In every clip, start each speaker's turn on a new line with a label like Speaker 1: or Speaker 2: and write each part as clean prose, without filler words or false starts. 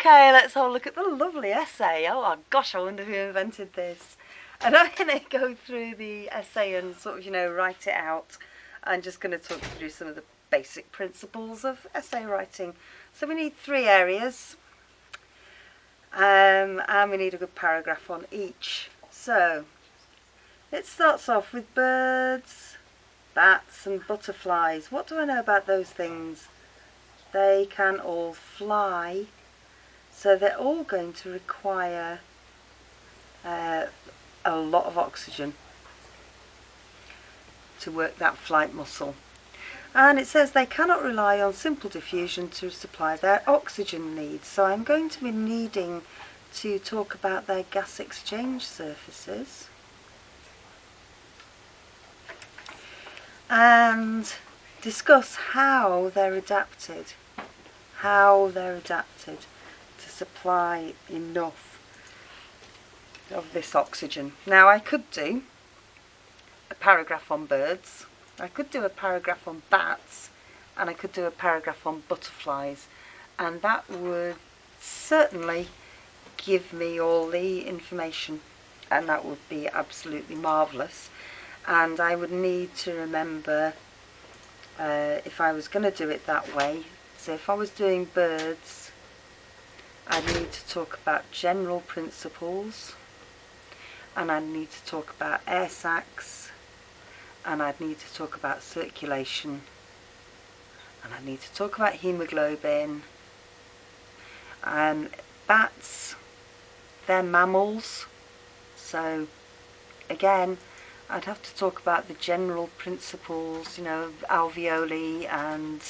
Speaker 1: Okay, let's have a look at the lovely essay. Oh my gosh, I wonder who invented this. And I'm going to go through the essay and sort of, write it out. I'm just going to talk you through some of the basic principles of essay writing. So we need 3 areas, and we need a good paragraph on each. So it starts off with birds, bats and butterflies. What do I know about those things? They can all fly, so they're all going to require a lot of oxygen to work that flight muscle. And it says they cannot rely on simple diffusion to supply their oxygen needs. So I'm going to be needing to talk about their gas exchange surfaces and discuss how they're adapted to supply enough of this oxygen. Now I could do a paragraph on birds, I could do a paragraph on bats, and I could do a paragraph on butterflies, and that would certainly give me all the information, and that would be absolutely marvellous. And I would need to remember, if I was going to do it that way, so if I was doing birds, I'd need to talk about general principles, and I'd need to talk about air sacs, and I'd need to talk about circulation, and I'd need to talk about hemoglobin. And bats, they're mammals, so again I'd have to talk about the general principles, alveoli and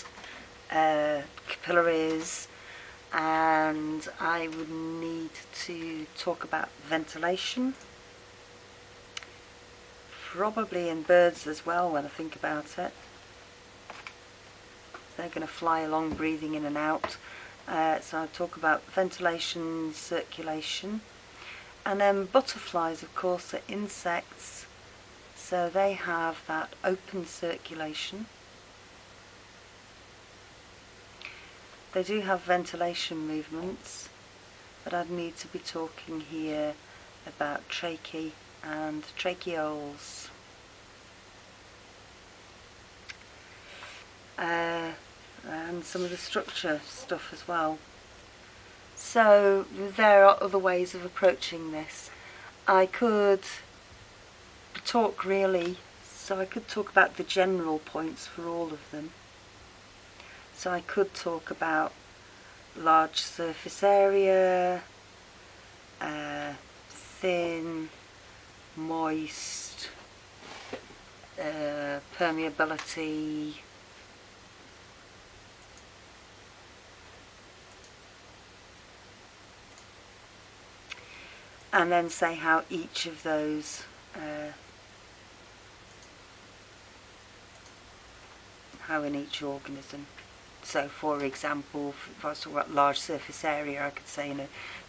Speaker 1: capillaries, and I would need to talk about ventilation, probably in birds as well when I think about it. They're going to fly along breathing in and out, so I'll talk about ventilation, circulation. And then butterflies, of course, are insects, so they have that open circulation. They do have ventilation movements, but I'd need to be talking here about tracheae and tracheoles. And some of the structure stuff as well. So there are other ways of approaching this. I could talk about the general points for all of them. So I could talk about large surface area, thin, moist, permeability, and then say how each of those how in each organism. So for example, if I was talking about large surface area, I could say,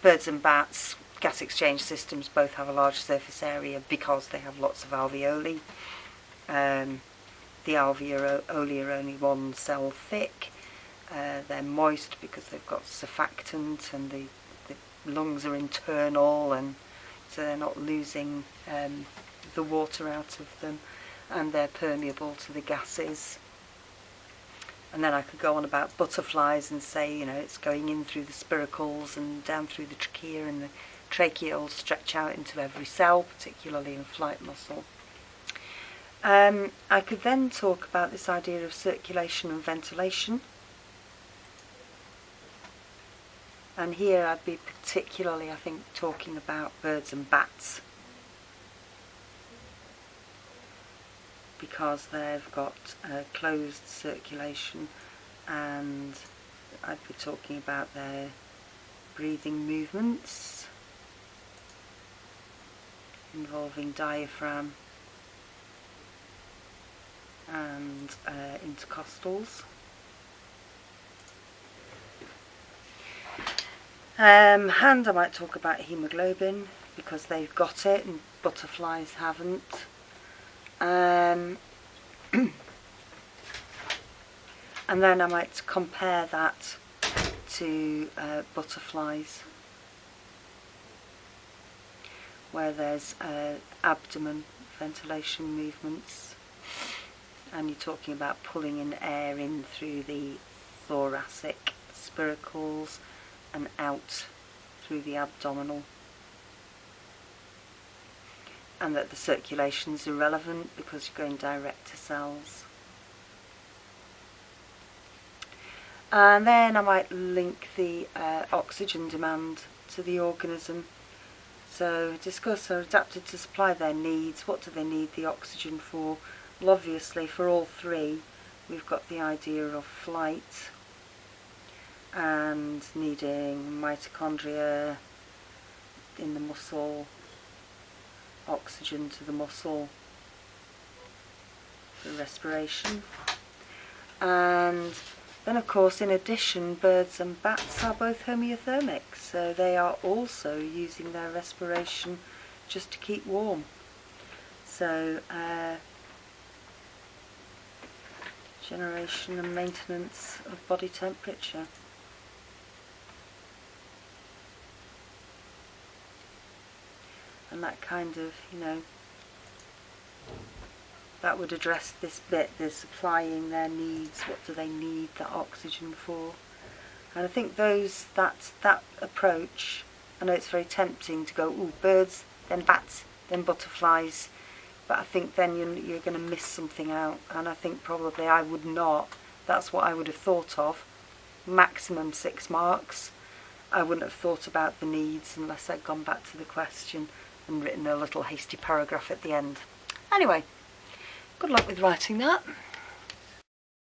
Speaker 1: birds and bats, gas exchange systems both have a large surface area because they have lots of alveoli. The alveoli are only 1 cell thick. They're moist because they've got surfactant, and the lungs are internal, and so they're not losing the water out of them, and they're permeable to the gases. And then I could go on about butterflies and say, it's going in through the spiracles and down through the trachea, and the tracheoles stretch out into every cell, particularly in flight muscle. I could then talk about this idea of circulation and ventilation. And here I'd be particularly, I think, talking about birds and bats, because they've got closed circulation, and I'd be talking about their breathing movements involving diaphragm and intercostals. And I might talk about hemoglobin, because they've got it and butterflies haven't. And then I might compare that to butterflies, where there's abdomen ventilation movements, and you're talking about pulling in air in through the thoracic spiracles and out through the abdominal, and that the circulation's irrelevant because you're going direct to cells. And then I might link the oxygen demand to the organism. So discuss are adapted to supply their needs. What do they need the oxygen for? Well, obviously for all three we've got the idea of flight and needing mitochondria in the muscle, oxygen to the muscle for respiration. And then of course, in addition, birds and bats are both homeothermic, so they are also using their respiration just to keep warm. So generation and maintenance of body temperature. And that kind of, that would address this bit, the supplying their needs. What do they need that oxygen for? And I think that approach, I know it's very tempting to go, ooh, birds, then bats, then butterflies, but I think then you're going to miss something out, and I think probably I would not. That's what I would have thought of, maximum 6 marks. I wouldn't have thought about the needs unless I'd gone back to the question and written a little hasty paragraph at the end. Anyway, good luck with writing that.